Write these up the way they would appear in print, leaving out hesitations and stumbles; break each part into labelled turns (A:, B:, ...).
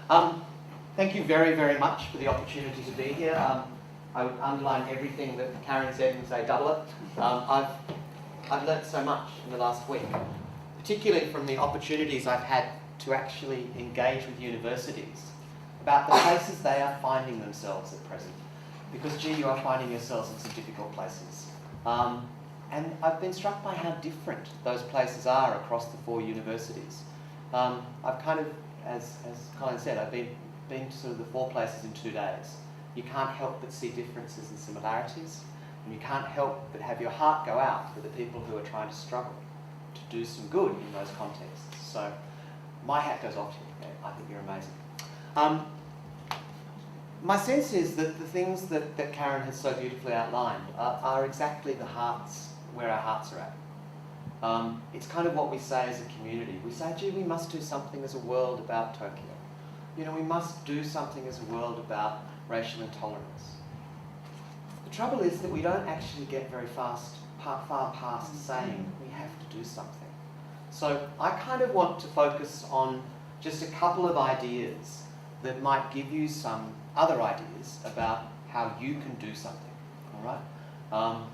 A: Thank you very, very much for the opportunity to be here. I would underline everything that Karen said and say double it. I've learnt so much in the last week, particularly from the opportunities I've had to actually engage with universities about the places they are finding themselves at present. Because, gee, you are finding yourselves in some difficult places. And I've been struck by how different those places are across the 4 universities. I've kind of, as Colin said, I've been to sort of the 4 places in 2 days. You can't help but see differences and similarities, and you can't help but have your heart go out for the people who are trying to struggle to do some good in those contexts. So my hat goes off to you. I think you're amazing. My sense is that the things that Karen has so beautifully outlined are exactly the hearts, where our hearts are at. It's kind of what we say as a community. We say, gee, we must do something as a world about Tokyo. You know, we must do something as a world about racial intolerance. The trouble is that we don't actually get very far past saying we have to do something. So I kind of want to focus on just a couple of ideas that might give you some other ideas about how you can do something, all right?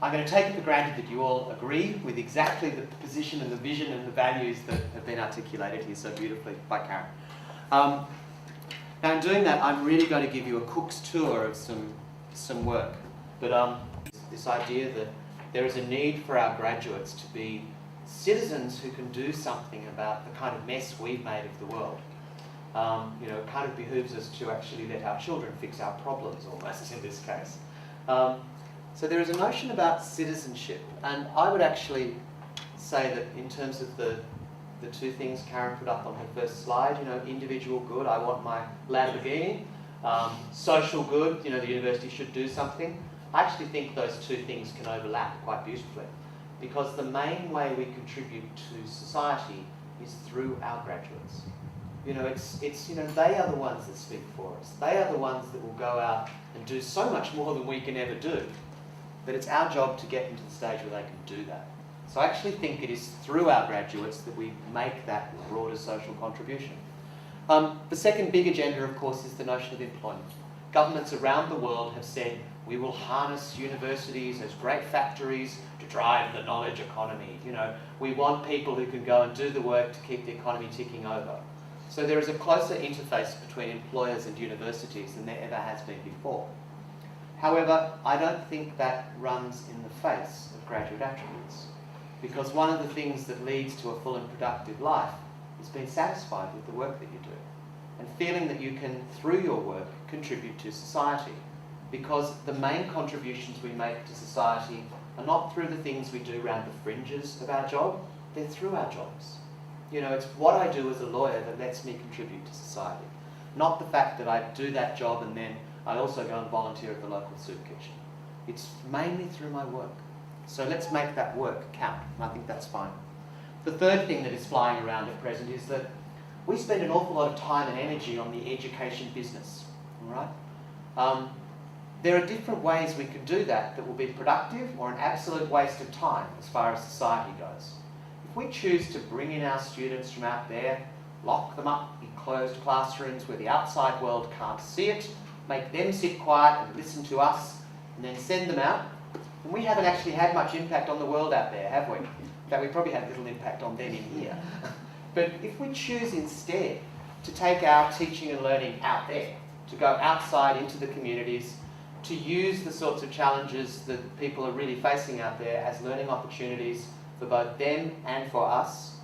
A: I'm going to take it for granted that you all agree with exactly the position and the vision and the values that have been articulated here so beautifully by Karen. Now in doing that, I'm really going to give you a cook's tour of some work. But this idea that there is a need for our graduates to be citizens who can do something about the kind of mess we've made of the world. You know, it kind of behooves us to actually let our children fix our problems, almost in this case. So there is a notion about citizenship, and I would actually say that in terms of the 2 things Karen put up on her first slide, you know, individual good, I want my Lamborghini, social good, you know, the university should do something. I actually think those 2 things can overlap quite beautifully, because the main way we contribute to society is through our graduates. You know, it's you know, they are the ones that speak for us. They are the ones that will go out and do so much more than we can ever do, that it's our job to get into the stage where they can do that. So I actually think it is through our graduates that we make that broader social contribution. The second big agenda, of course, is the notion of employment. Governments around the world have said, we will harness universities as great factories to drive the knowledge economy. You know, we want people who can go and do the work to keep the economy ticking over. So there is a closer interface between employers and universities than there ever has been before. However, I don't think that runs in the face of graduate attributes, because one of the things that leads to a full and productive life is being satisfied with the work that you do and feeling that you can, through your work, contribute to society. Because the main contributions we make to society are not through the things we do around the fringes of our job, they're through our jobs. You know, it's what I do as a lawyer that lets me contribute to society. Not the fact that I do that job and then I also go and volunteer at the local soup kitchen. It's mainly through my work. So let's make that work count, and I think that's fine. The third thing that is flying around at present is that we spend an awful lot of time and energy on the education business, all right? There are different ways we could do that will be productive or an absolute waste of time as far as society goes. If we choose to bring in our students from out there, lock them up in closed classrooms where the outside world can't see it, make them sit quiet and listen to us, and then send them out, then we haven't actually had much impact on the world out there, have we? In fact, we probably had little impact on them in here. But if we choose instead to take our teaching and learning out there, to go outside into the communities, to use the sorts of challenges that people are really facing out there as learning opportunities for both them and for us,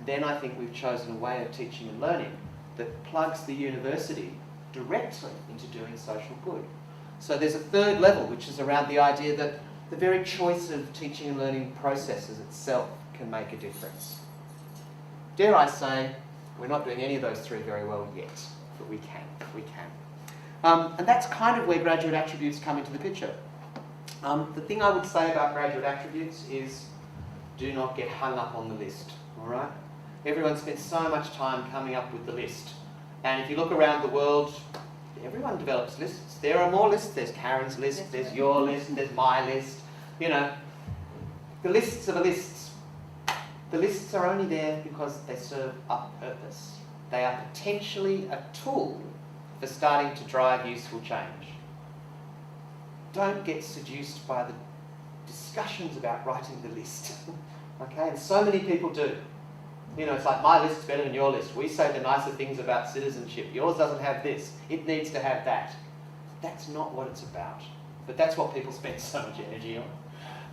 A: then I think we've chosen a way of teaching and learning that plugs the university directly into doing social good. So there's a third level, which is around the idea that the very choice of teaching and learning processes itself can make a difference. Dare I say, we're not doing any of those 3 very well yet, but we can. And that's kind of where graduate attributes come into the picture. The thing I would say about graduate attributes is do not get hung up on the list, all right? Everyone spends so much time coming up with the list. And if you look around the world, everyone develops lists. There are more lists. There's Karen's list, there's your list, there's my list. You know, the lists are the lists. The lists are only there because they serve a purpose. They are potentially a tool for starting to drive useful change. Don't get seduced by the discussions about writing the list. Okay, and so many people do. You know, it's like, my list's better than your list. We say the nicer things about citizenship. Yours doesn't have this. It needs to have that. That's not what it's about. But that's what people spend so much energy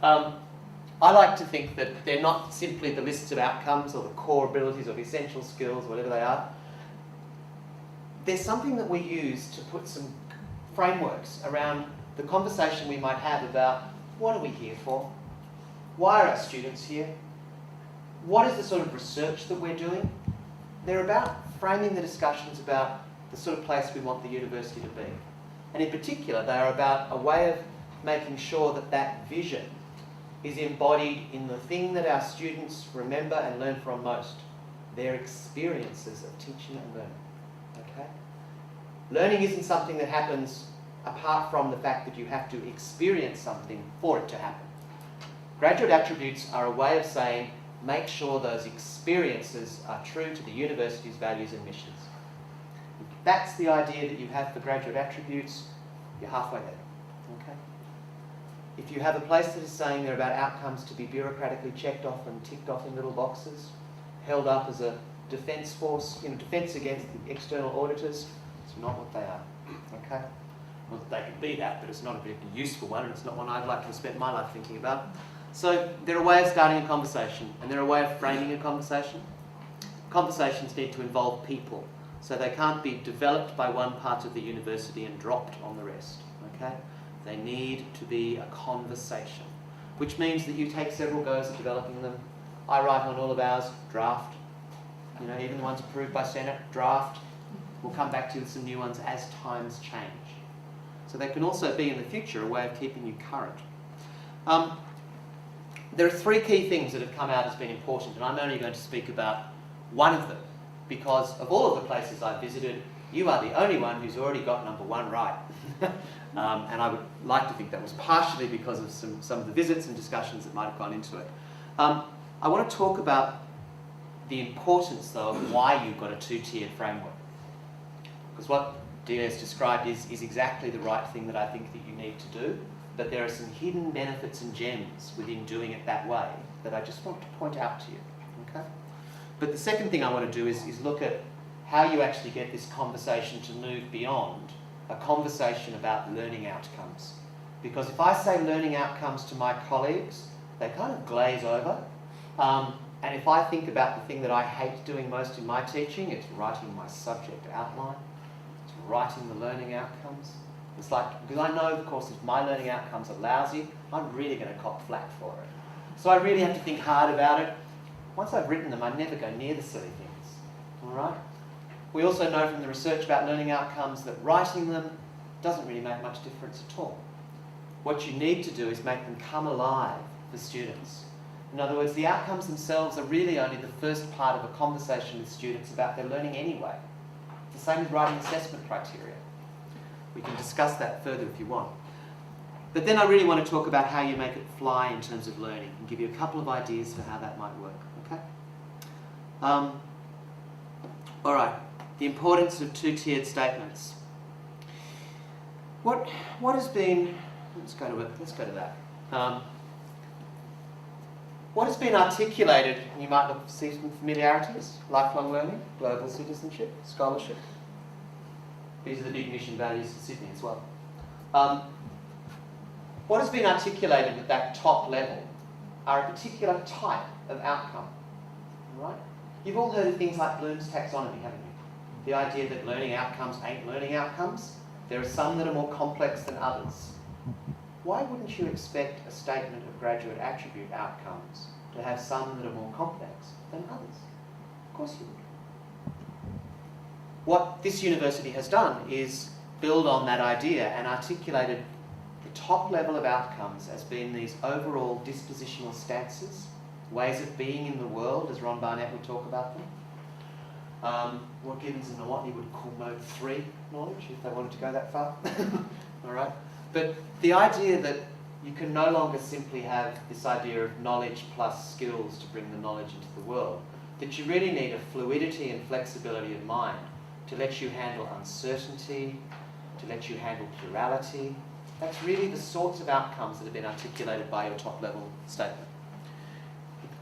A: on. I like to think that they're not simply the lists of outcomes or the core abilities or the essential skills, whatever they are. There's something that we use to put some frameworks around the conversation we might have about what are we here for? Why are our students here? What is the sort of research that we're doing? They're about framing the discussions about the sort of place we want the university to be. And in particular, they are about a way of making sure that that vision is embodied in the thing that our students remember and learn from most, their experiences of teaching and learning. Okay? Learning isn't something that happens apart from the fact that you have to experience something for it to happen. Graduate attributes are a way of saying, make sure those experiences are true to the university's values and missions. If that's the idea that you have for graduate attributes, you're halfway there. Okay? If you have a place that is saying they're about outcomes to be bureaucratically checked off and ticked off in little boxes, held up as a defence force, defence against the external auditors, it's not what they are. Okay? Well, they can be that, but it's not a very useful one, and it's not one I'd like to have spent my life thinking about. So they're a way of starting a conversation, and they're a way of framing a conversation. Conversations need to involve people, so they can't be developed by one part of the university and dropped on the rest. Okay? They need to be a conversation, which means that you take several goes at developing them. I write on all of ours, draft. Even the ones approved by Senate, draft. We'll come back to you with some new ones as times change. So they can also be in the future a way of keeping you current. There are three key things that have come out as being important, and I'm only going to speak about one of them, because of all of the places I've visited, you are the only one who's already got number one right. And I would like to think that was partially because of some of the visits and discussions that might have gone into it. I want to talk about the importance, though, of why you've got a two-tiered framework. Because what Delia's described is exactly the right thing that I think that you need to do, but there are some hidden benefits and gems within doing it that way that I just want to point out to you. Okay? But the second thing I want to do is look at how you actually get this conversation to move beyond a conversation about learning outcomes. Because if I say learning outcomes to my colleagues, they kind of glaze over. And if I think about the thing that I hate doing most in my teaching, it's writing my subject outline, it's writing the learning outcomes. It's like, because I know, of course, if my learning outcomes are lousy, I'm really going to cop flack for it. So I really have to think hard about it. Once I've written them, I never go near the silly things. All right? We also know from the research about learning outcomes that writing them doesn't really make much difference at all. What you need to do is make them come alive for students. In other words, the outcomes themselves are really only the first part of a conversation with students about their learning anyway. It's the same as writing assessment criteria. We can discuss that further if you want. But then I really want to talk about how you make it fly in terms of learning and give you a couple of ideas for how that might work. Okay? All right. The importance of two-tiered statements. What has been? Let's go to that. What has been articulated? You might see some familiarities: lifelong learning, global citizenship, scholarship. These are the big mission values of Sydney as well. What has been articulated at that top level are a particular type of outcome. Right? You've all heard of things like Bloom's taxonomy, haven't you? The idea that learning outcomes ain't learning outcomes. There are some that are more complex than others. Why wouldn't you expect a statement of graduate attribute outcomes to have some that are more complex than others? Of course you would. What this university has done is build on that idea and articulated the top level of outcomes as being these overall dispositional stances, ways of being in the world, as Ron Barnett would talk about them. What Gibbons and Nowotny would call mode 3 knowledge, if they wanted to go that far. All right? But the idea that you can no longer simply have this idea of knowledge plus skills to bring the knowledge into the world, that you really need a fluidity and flexibility of mind to let you handle uncertainty, to let you handle plurality. That's really the sorts of outcomes that have been articulated by your top-level statement.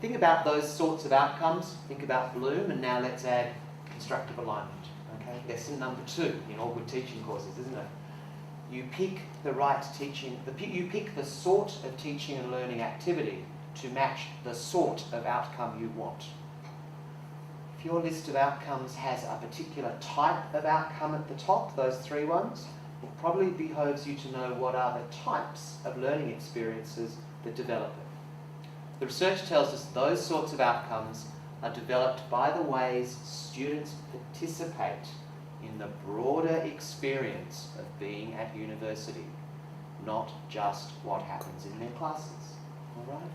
A: Think about those sorts of outcomes, think about Bloom, and now let's add constructive alignment. Okay? Lesson number 2 in all good teaching courses, isn't it? You pick the right teaching, you pick the sort of teaching and learning activity to match the sort of outcome you want. If your list of outcomes has a particular type of outcome at the top, those 3 ones, it probably behoves you to know what are the types of learning experiences that develop it. The research tells us those sorts of outcomes are developed by the ways students participate in the broader experience of being at university, not just what happens in their classes. All right?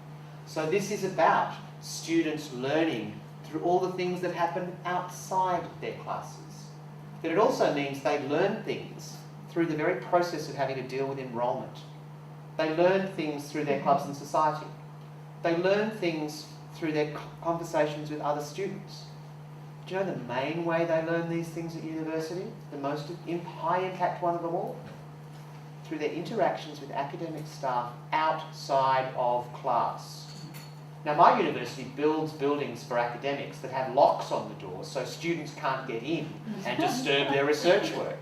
A: So this is about students learning through all the things that happen outside their classes. But it also means they learn things through the very process of having to deal with enrolment. They learn things through their clubs and society. They learn things through their conversations with other students. Do you know the main way they learn these things at university? The most high impact one of them all? Through their interactions with academic staff outside of class. Now, my university builds buildings for academics that have locks on the doors so students can't get in and disturb their research work.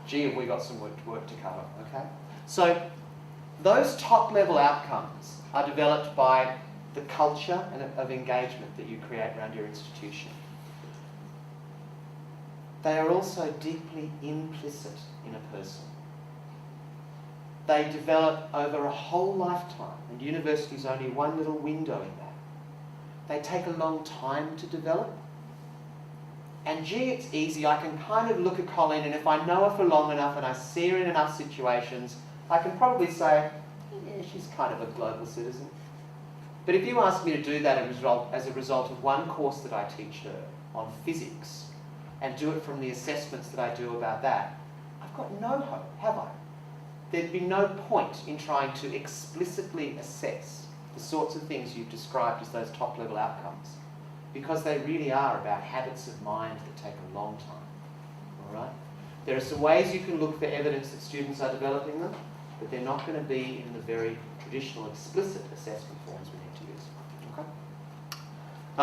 A: Gee, have we got some work to cover, okay? So, those top-level outcomes are developed by the culture of engagement that you create around your institution. They are also deeply implicit in a person. They develop over a whole lifetime, and university is only one little window in that. They take a long time to develop. And gee, it's easy. I can kind of look at Colleen, and if I know her for long enough and I see her in enough situations, I can probably say, yeah, she's kind of a global citizen. But if you ask me to do that as a result of one course that I teach her on physics, and do it from the assessments that I do about that, I've got no hope, have I? There'd be no point in trying to explicitly assess the sorts of things you've described as those top-level outcomes, because they really are about habits of mind that take a long time. All right? There are some ways you can look for evidence that students are developing them, but they're not going to be in the very traditional explicit assessment forms we need to use.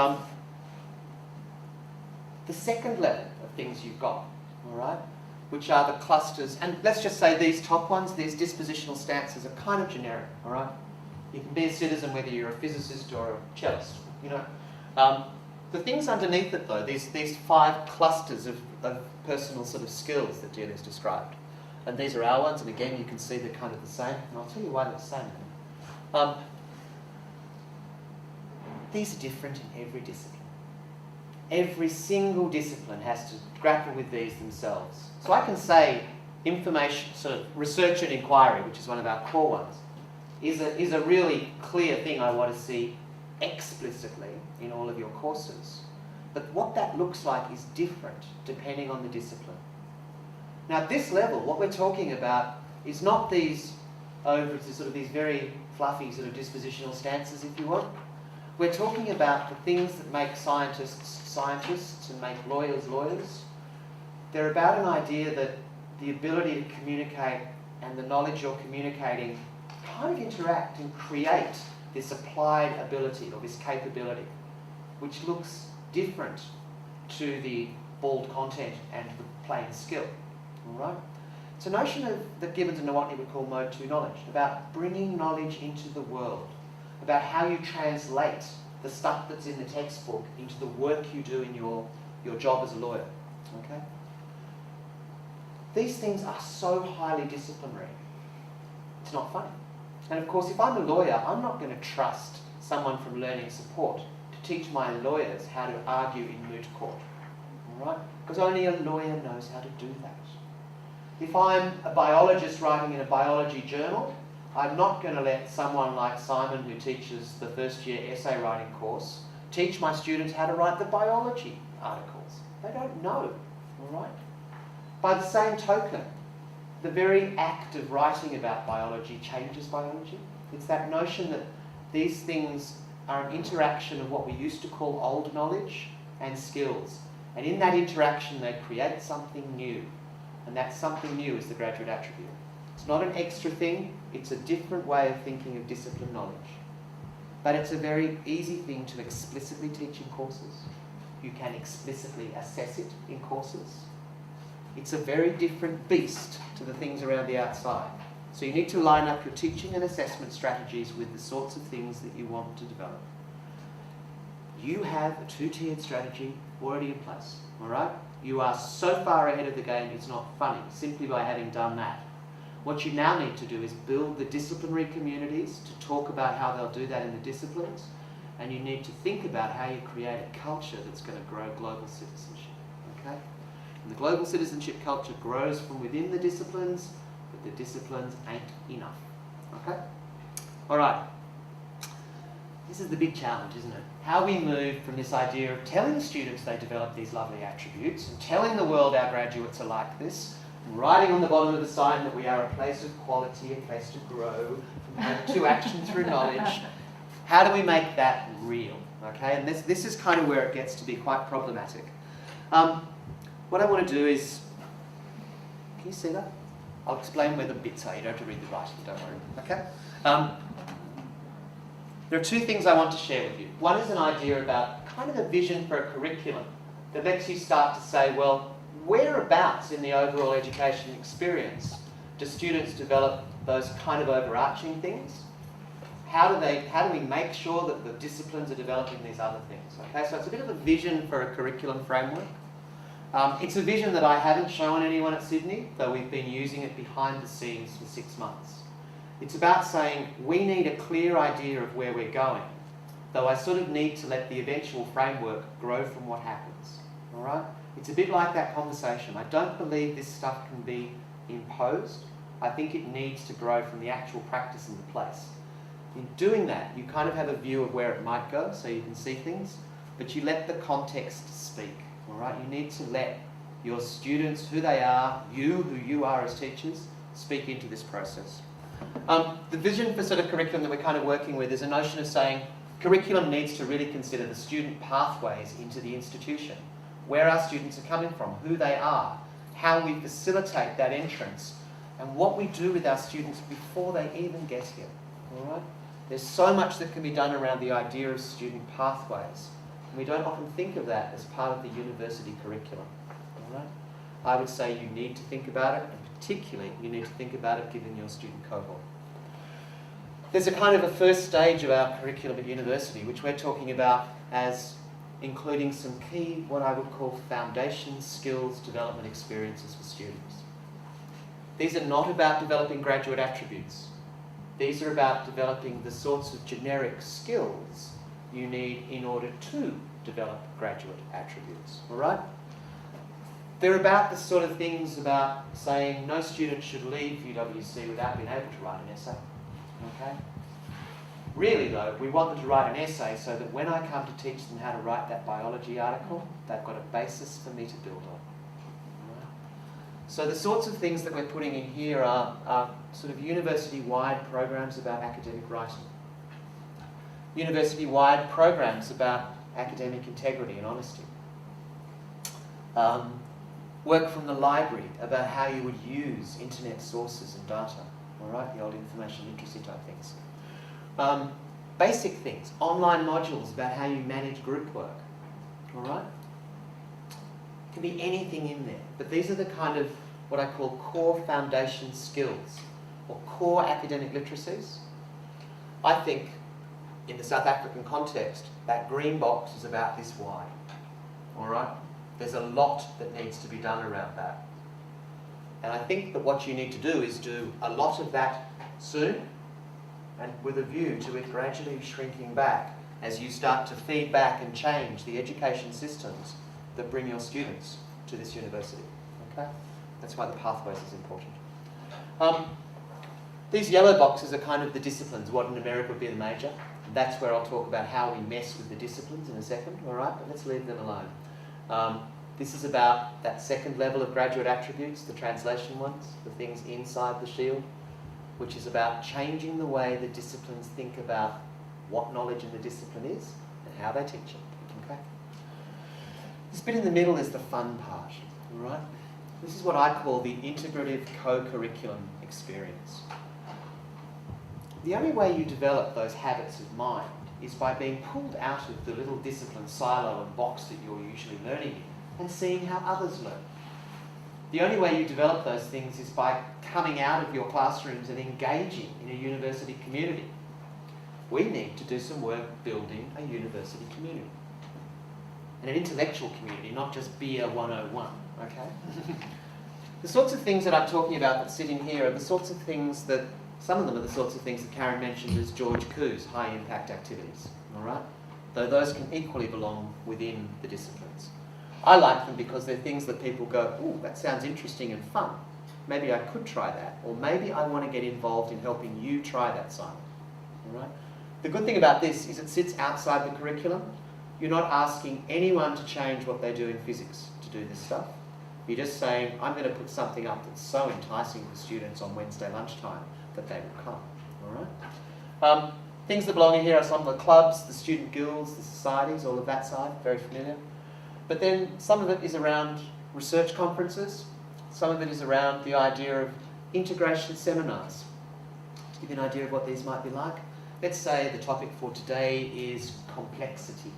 A: Okay? The second level of things you've got, all right, which are the clusters, and let's just say these top ones, these dispositional stances are kind of generic, all right? You can be a citizen whether you're a physicist or a cellist, you know. The things underneath it though, these 5 clusters of personal sort of skills that Deirdre's described. And these are our ones, and again you can see they're kind of the same, and I'll tell you why they're the same. These are different in every discipline. Every single discipline has to grapple with these themselves. So I can say information, sort of research and inquiry, which is one of our core ones, is a really clear thing I want to see explicitly in all of your courses. But what that looks like is different depending on the discipline. Now at this level, what we're talking about is not these these very fluffy sort of dispositional stances, if you want. We're talking about the things that make scientists scientists and make lawyers lawyers. They're about an idea that the ability to communicate and the knowledge you're communicating kind of interact and create this applied ability or this capability, which looks different to the bald content and the plain skill. All right? It's a notion that Gibbons and Nowotny would call Mode 2 knowledge, about bringing knowledge into the world, about how you translate the stuff that's in the textbook into the work you do in your job as a lawyer. Okay? These things are so highly disciplinary. It's not funny. And of course, if I'm a lawyer, I'm not going to trust someone from learning support to teach my lawyers how to argue in moot court. All right? Because only a lawyer knows how to do that. If I'm a biologist writing in a biology journal, I'm not going to let someone like Simon, who teaches the first year essay writing course, teach my students how to write the biology articles. They don't know, all right? By the same token, the very act of writing about biology changes biology. It's that notion that these things are an interaction of what we used to call old knowledge and skills. And in that interaction, they create something new. And that something new is the graduate attribute. It's not an extra thing, it's a different way of thinking of discipline knowledge. But it's a very easy thing to explicitly teach in courses. You can explicitly assess it in courses. It's a very different beast to the things around the outside. So you need to line up your teaching and assessment strategies with the sorts of things that you want to develop. You have a two-tiered strategy already in place, all right? You are so far ahead of the game, it's not funny, simply by having done that. What you now need to do is build the disciplinary communities to talk about how they'll do that in the disciplines, and you need to think about how you create a culture that's going to grow global citizenship, okay? And the global citizenship culture grows from within the disciplines, but the disciplines ain't enough, okay? All right. This is the big challenge, isn't it? How we move from this idea of telling students they develop these lovely attributes and telling the world our graduates are like this, and writing on the bottom of the sign that we are a place of quality, a place to grow, to action through knowledge. How do we make that real? Okay, and this is kind of where it gets to be quite problematic. What I want to do is, can you see that? I'll explain where the bits are. You don't have to read the writing, don't worry. Okay. There are two things I want to share with you. One is an idea about kind of a vision for a curriculum that lets you start to say, well, whereabouts in the overall education experience do students develop those kind of overarching things? How do we make sure that the disciplines are developing these other things? Okay, so it's a bit of a vision for a curriculum framework. It's a vision that I haven't shown anyone at Sydney, though we've been using it behind the scenes for 6 months. It's about saying we need a clear idea of where we're going, though I sort of need to let the eventual framework grow from what happens. All right? It's a bit like that conversation. I don't believe this stuff can be imposed. I think it needs to grow from the actual practice in the place. In doing that, you kind of have a view of where it might go, so you can see things, but you let the context speak. All right? You need to let your students, who they are, who you are as teachers, speak into this process. The vision for sort of curriculum that we're kind of working with is a notion of saying curriculum needs to really consider the student pathways into the institution, where our students are coming from, who they are, how we facilitate that entrance, and what we do with our students before they even get here. All right? There's so much that can be done around the idea of student pathways, and we don't often think of that as part of the university curriculum. All right? I would say you need to think about it, and particularly you need to think about it given your student cohort. There's a kind of a first stage of our curriculum at university, which we're talking about as including some key, what I would call foundation skills development experiences for students. These are not about developing graduate attributes. These are about developing the sorts of generic skills you need in order to develop graduate attributes. All right? They're about the sort of things about saying no student should leave UWC without being able to write an essay. Okay? Really though, we want them to write an essay so that when I come to teach them how to write that biology article, they've got a basis for me to build on. Right? So the sorts of things that we're putting in here are sort of university-wide programs about academic writing. University-wide programs about academic integrity and honesty. Work from the library about how you would use internet sources and data. All right, the old information literacy type things. Basic things, online modules about how you manage group work. All right? It can be anything in there, but these are the kind of what I call core foundation skills or core academic literacies. I think in the South African context, that green box is about this wide. All right? There's a lot that needs to be done around that. And I think that what you need to do is do a lot of that soon and with a view to it gradually shrinking back as you start to feed back and change the education systems that bring your students to this university. Okay? That's why the pathways is important. These yellow boxes are kind of the disciplines, what in America would be the major. That's where I'll talk about how we mess with the disciplines in a second, all right? But let's leave them alone. This is about that second level of graduate attributes, the translation ones, the things inside the shield, which is about changing the way the disciplines think about what knowledge in the discipline is and how they teach it. Okay? This bit in the middle is the fun part, all right? This is what I call the integrative co-curriculum experience. The only way you develop those habits of mind is by being pulled out of the little discipline silo and box that you're usually learning in and seeing how others learn. The only way you develop those things is by coming out of your classrooms and engaging in a university community. We need to do some work building a university community. And an intellectual community, not just beer 101, okay? The sorts of things that I'm talking about that sit in here are the sorts of things that, some of them are the sorts of things that Karen mentioned as George Koo's high impact activities, all right? Though those can equally belong within the disciplines. I like them because they're things that people go, ooh, that sounds interesting and fun. Maybe I could try that. Or maybe I want to get involved in helping you try that, Simon. All right? The good thing about this is it sits outside the curriculum. You're not asking anyone to change what they do in physics to do this stuff. You're just saying, I'm going to put something up that's so enticing for students on Wednesday lunchtime that they will come. All right? Things that belong in here are some of the clubs, the student guilds, the societies, all of that side, very familiar. But then some of it is around research conferences. Some of it is around the idea of integration seminars. To give you an idea of what these might be like, let's say the topic for today is complexity.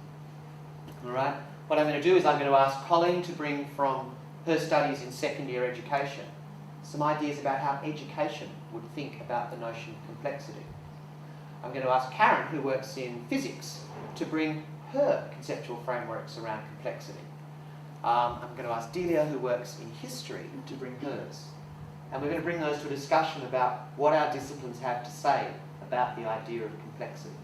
A: All right? What I'm going to do is I'm going to ask Colleen to bring from her studies in second year education some ideas about how education would think about the notion of complexity. I'm going to ask Karen, who works in physics, to bring her conceptual frameworks around complexity. I'm going to ask Delia, who works in history, to bring hers. And we're going to bring those to a discussion about what our disciplines have to say about the idea of complexity.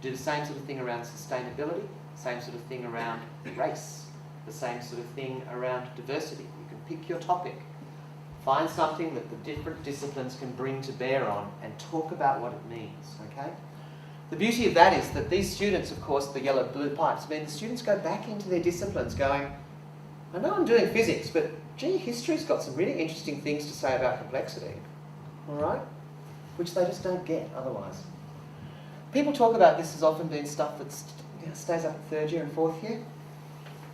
A: Do the same sort of thing around sustainability, same sort of thing around race, the same sort of thing around diversity. You can pick your topic, find something that the different disciplines can bring to bear on and talk about what it means, okay? The beauty of that is that these students, of course, the yellow blue pipes, mean the students go back into their disciplines going, I know I'm doing physics, but gee, history's got some really interesting things to say about complexity, all right? Which they just don't get otherwise. People talk about this as often being stuff that stays up at third year and fourth year.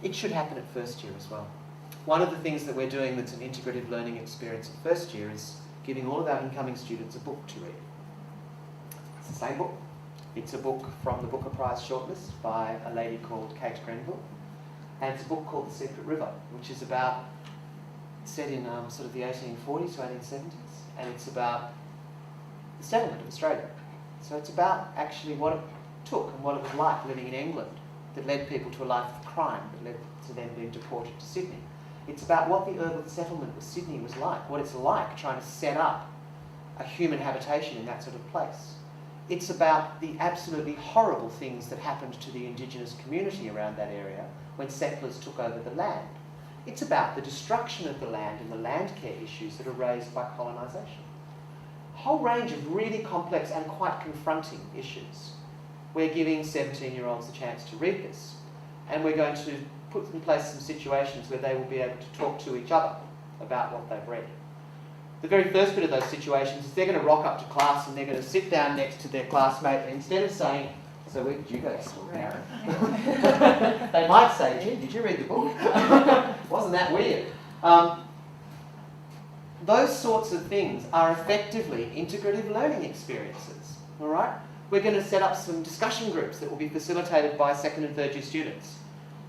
A: It should happen at first year as well. One of the things that we're doing that's an integrative learning experience at first year is giving all of our incoming students a book to read. It's the same book. It's a book from the Booker Prize shortlist by a lady called Kate Grenville. And it's a book called The Secret River, which is about, set in sort of the 1840s to 1870s. And it's about the settlement of Australia. So it's about actually what it took and what it was like living in England that led people to a life of crime, that led to them being deported to Sydney. It's about what the urban settlement of Sydney was like, what it's like trying to set up a human habitation in that sort of place. It's about the absolutely horrible things that happened to the Indigenous community around that area when settlers took over the land. It's about the destruction of the land and the land care issues that are raised by colonisation. A whole range of really complex and quite confronting issues. We're giving 17-year-olds a chance to read this, and we're going to put in place some situations where they will be able to talk to each other about what they've read. The very first bit of those situations is they're going to rock up to class and they're going to sit down next to their classmate, and instead of saying, so where did you go to school, Karen? They might say, gee, did you read the book? Wasn't that weird? Those sorts of things are effectively integrative learning experiences, all right? We're going to set up some discussion groups that will be facilitated by second and third year students,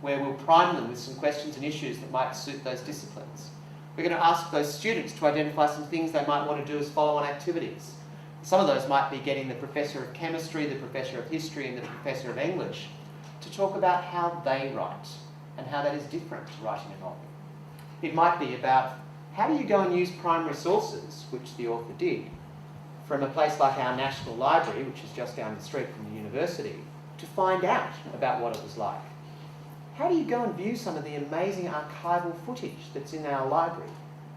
A: where we'll prime them with some questions and issues that might suit those disciplines. We're going to ask those students to identify some things they might want to do as follow-on activities. Some of those might be getting the professor of chemistry, the professor of history, and the professor of English to talk about how they write and how that is different to writing a novel. It might be about how do you go and use primary sources, which the author did, from a place like our National Library, which is just down the street from the university, to find out about what it was like. How do you go and view some of the amazing archival footage that's in our library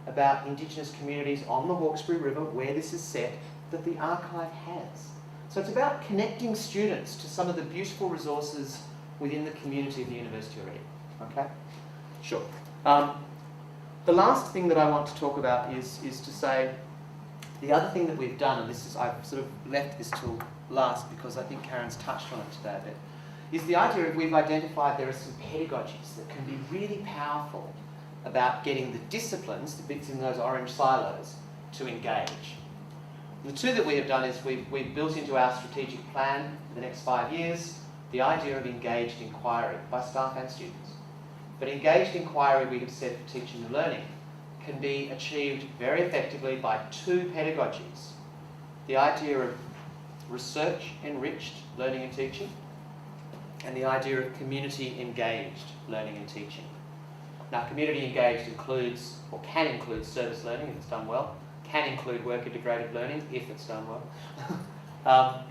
A: about Indigenous communities on the Hawkesbury River, where this is set, that the archive has? So it's about connecting students to some of the beautiful resources within the community of the university already. Okay? Sure. The last thing that I want to talk about is to say The other thing that we've done, and this is, I've sort of left this till last because I think Karen's touched on it today a bit, is the idea of we've identified there are some pedagogies that can be really powerful about getting the disciplines, the bits in those orange silos, to engage. And the two that we have done is we've built into our strategic plan for the next 5 years the idea of engaged inquiry by staff and students. But engaged inquiry, we have said, for teaching and learning, can be achieved very effectively by two pedagogies. The idea of research-enriched learning and teaching, and the idea of community-engaged learning and teaching. Now, community-engaged includes, or can include, service learning if it's done well, can include work-integrated learning if it's done well.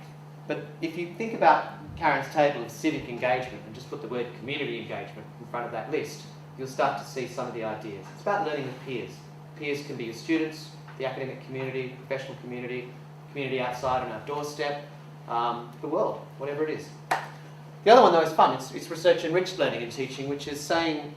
A: But if you think about Karen's table of civic engagement and just put the word community engagement in front of that list, you'll start to see some of the ideas. It's about learning with peers. Peers can be your students, the academic community, professional community, community outside on our doorstep, the world, whatever it is. The other one, though, is fun. It's research-enriched learning and teaching, which is saying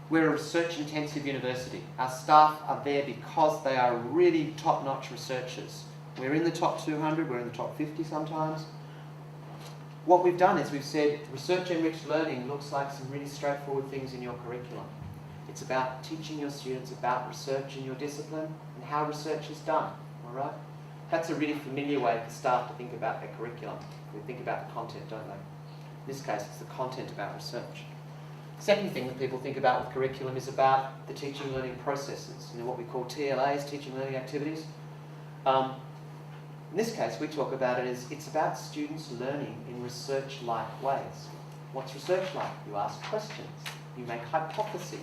A: we're a research-intensive university. Our staff are there because they are really top-notch researchers. We're in the top 200, we're in the top 50 sometimes. What we've done is we've said research-enriched learning looks like some really straightforward things in your curriculum. It's about teaching your students about research in your discipline and how research is done, all right? That's a really familiar way for staff to think about their curriculum. They think about the content, don't they? In this case, it's the content about research. Second thing that people think about with curriculum is about the teaching and learning processes, what we call TLAs, teaching and learning activities. In this case, we talk about it as it's about students learning in research-like ways. What's research like? You ask questions, you make hypotheses,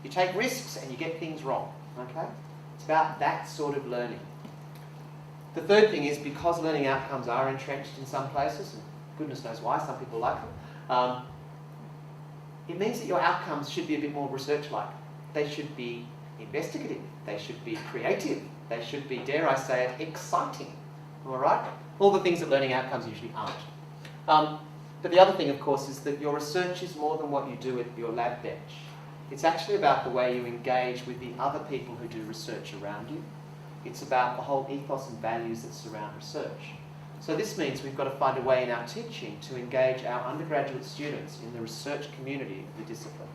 A: you take risks and you get things wrong, okay? It's about that sort of learning. The third thing is because learning outcomes are entrenched in some places, and goodness knows why, some people like them, it means that your outcomes should be a bit more research-like. They should be investigative, they should be creative, they should be, dare I say it, exciting. All right? All the things that learning outcomes usually aren't. But the other thing, of course, is that your research is more than what you do at your lab bench. It's actually about the way you engage with the other people who do research around you. It's about the whole ethos and values that surround research. So this means we've got to find a way in our teaching to engage our undergraduate students in the research community of the discipline,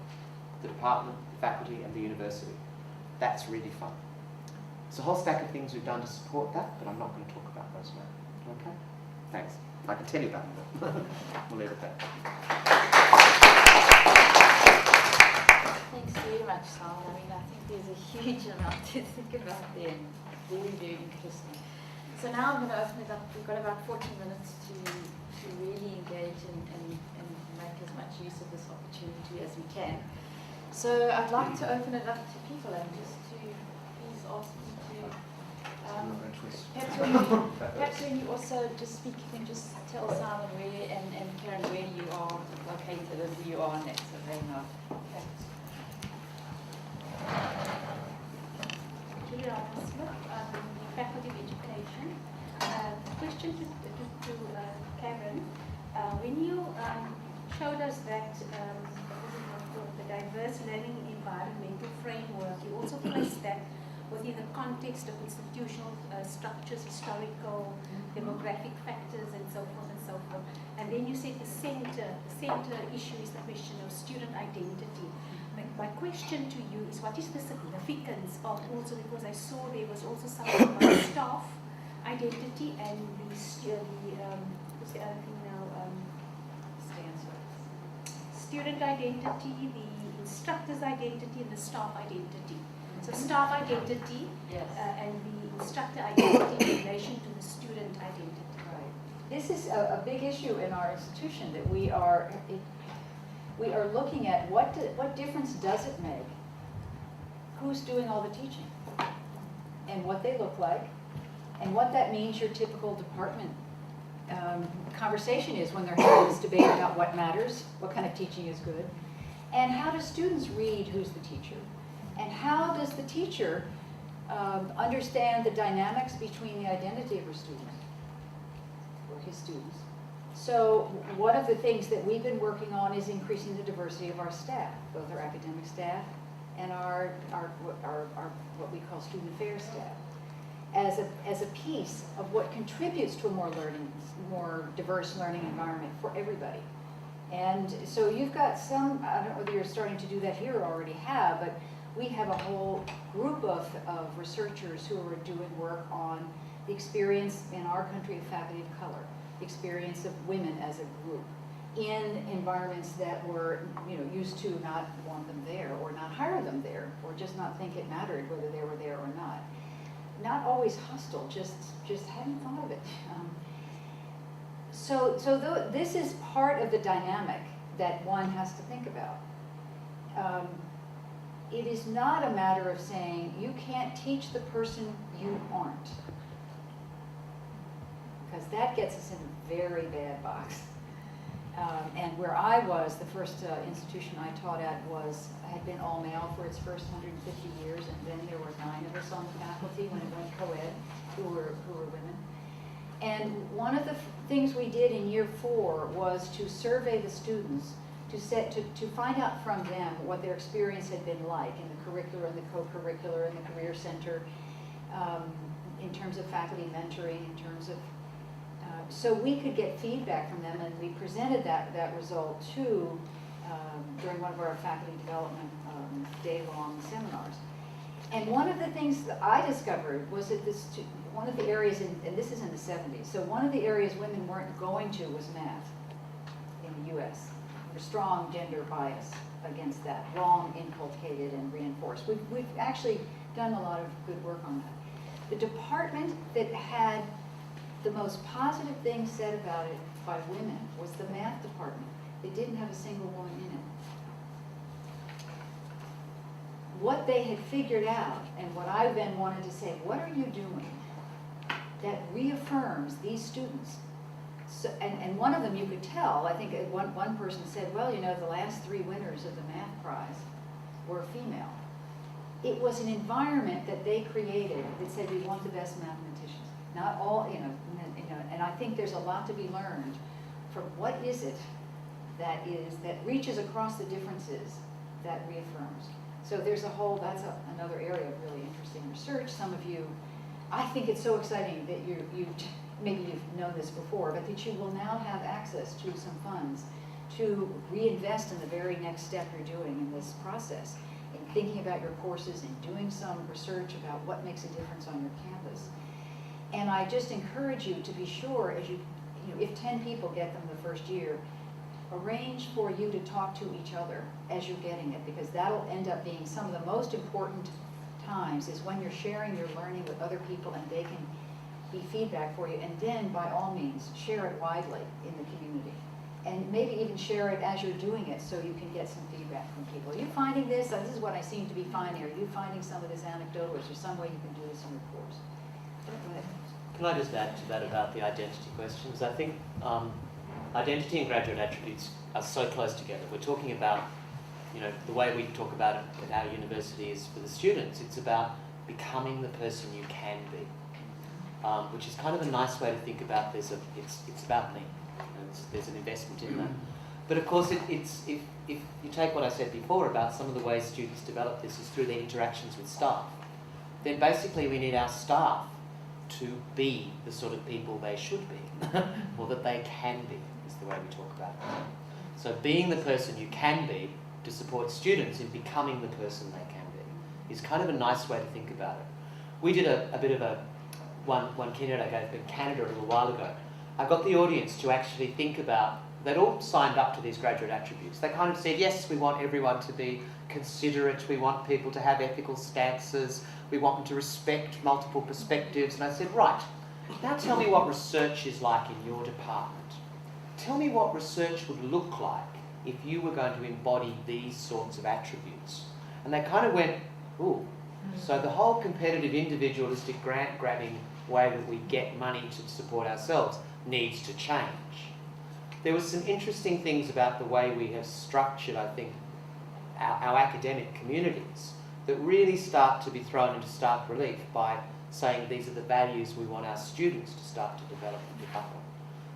A: the department, the faculty, and the university. That's really fun. There's a whole stack of things we've done to support that, but I'm not going to talk about those now. Okay? Thanks. I can tell you about them. We'll leave it there.
B: Thanks very much, Simon. I mean, I think there's a huge amount to think about there. Very, very interesting. So now I'm going to open it up. We've got about 40 minutes to really engage and make as much use of this opportunity as we can. So I'd like to open it up to people and just to please ask them to perhaps when you also just speak, you can just tell Simon where and Karen where you are located and who you are, and that's so they know. Okay.
C: Julia Smith, Faculty of Education. Question to Karen. When you showed us that the diverse learning environmental framework, you also placed that within the context of institutional structures, historical, demographic factors, and so forth and so forth. And then you said the center issue is the question of student identity. My question to you is, what is the significance of also, because I saw there was also something about staff identity and what's the other thing now? Student identity, the instructor's identity, and the staff identity. So staff identity and the instructor identity in relation to the student identity.
B: Right. This is a big issue in our institution that we are looking at. What difference does it make? Who's doing all the teaching, and what they look like, and what that means your typical department conversation is when they're having this debate about what matters, what kind of teaching is good, and how do students read who's the teacher. And how does the teacher understand the dynamics between the identity of her students, or his students? So one of the things that we've been working on is increasing the diversity of our staff, both our academic staff and our what we call student affairs staff. as a piece of what contributes to a more diverse learning environment for everybody. And so you've got some, I don't know whether you're starting to do that here or already have, but we have a whole group of researchers who are doing work on the experience in our country of faculty of color, the experience of women as a group in environments that were, used to not want them there or not hire them there or just not think it mattered whether they were there or not. Not always hostile, just hadn't thought of it. So this is part of the dynamic that one has to think about. It is not a matter of saying you can't teach the person you aren't, because that gets us in a very bad box. And where I was, the first institution I taught at had been all male for its first 150 years, and then there were 9 of us on the faculty when it went co-ed who were women. And one of the things we did in year 4 was to survey the students to find out from them what their experience had been like in the curricular and the co-curricular and the career center, in terms of faculty mentoring, in terms of so we could get feedback from them, and we presented that result to during one of our faculty development day-long seminars. And one of the things that I discovered was that one of the areas, and this is in the 70s, so one of the areas women weren't going to was math in the U.S. There's strong gender bias against that, long inculcated and reinforced. We've actually done a lot of good work on that. The department that had the most positive thing said about it by women was the math department. They didn't have a single woman in it. What they had figured out, and what I then wanted to say, what are you doing that reaffirms these students? So, and one of them you could tell, I think one person said, well, the last 3 winners of the math prize were female. It was an environment that they created that said, we want the best mathematicians. Not all, and I think there's a lot to be learned from what is it that reaches across the differerences that reaffirms. So there's that's another area of really interesting research. Some of you, I think it's so exciting that maybe you've known this before, but that you will now have access to some funds to reinvest in the very next step you're doing in this process, in thinking about your courses and doing some research about what makes a difference on your campus. And I just encourage you to be sure, as if 10 people get them the first year, arrange for you to talk to each other as you're getting it, because that'll end up being some of the most important times is when you're sharing your learning with other people and they can be feedback for you. And then, by all means, share it widely in the community. And maybe even share it as you're doing it so you can get some feedback from people. Are you finding this? This is what I seem to be finding. Are you finding some of this anecdotal? Is there some way you can do this in your course? Go ahead.
A: Can I just add to that about the identity questions? I think identity and graduate attributes are so close together. We're talking about, the way we talk about it at our university is for the students. It's about becoming the person you can be, which is kind of a nice way to think about this. It's about me. There's an investment in that. But of course, if you take what I said before about some of the ways students develop this is through their interactions with staff, then basically we need our staff to be the sort of people they should be, or that they can be, is the way we talk about it. So being the person you can be to support students in becoming the person they can be is kind of a nice way to think about it. We did a bit of one keynote I gave in Canada a little while ago. I got the audience to actually think about, they'd all signed up to these graduate attributes. They kind of said, yes, we want everyone to be considerate, we want people to have ethical stances, we want them to respect multiple perspectives. And I said, right, now tell me what research is like in your department. Tell me what research would look like if you were going to embody these sorts of attributes. And they kind of went, ooh. So the whole competitive, individualistic, grant-grabbing way that we get money to support ourselves needs to change. There were some interesting things about the way we have structured, I think, our academic communities that really start to be thrown into stark relief by saying these are the values we want our students to start to develop and pick up on.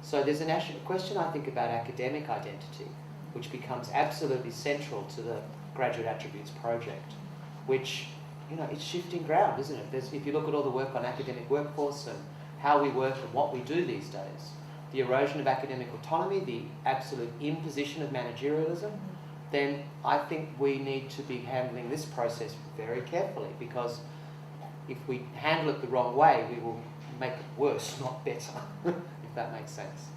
A: So there's a question, I think, about academic identity, which becomes absolutely central to the Graduate Attributes Project, which you know, it's shifting ground, isn't it? If you look at all the work on academic workforce and how we work and what we do these days, the erosion of academic autonomy, the absolute imposition of managerialism, then I think we need to be handling this process very carefully, because if we handle it the wrong way, we will make it worse, not better, if that makes sense.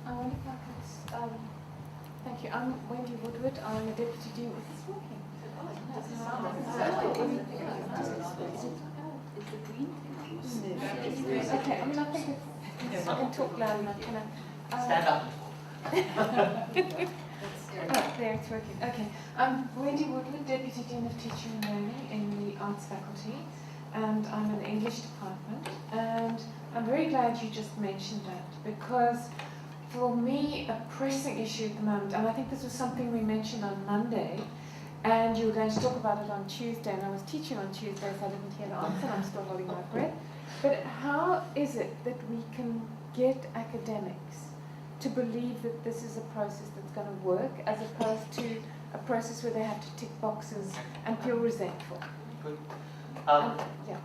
D: I wonder if I could, thank you. I'm Wendy Woodward. I'm a Deputy Dean. Is this working? Okay, I mean, I think it's, I can talk loud enough, can I?
A: Stand up.
D: Oh, there, it's working. Okay. I'm Wendy Woodward, Deputy Dean of Teaching and Learning in the Arts Faculty, and I'm in the English department. And I'm very glad you just mentioned that, because for me, a pressing issue at the moment, and I think this was something we mentioned on Monday, and you were going to talk about it on Tuesday, and I was teaching on Tuesday, so I didn't hear the answer, and I'm still holding my breath. But how is it that we can get academics to believe that this is a process that's going to work, as opposed to a process where they have to tick boxes and feel resentful?
A: Good.
D: Yeah.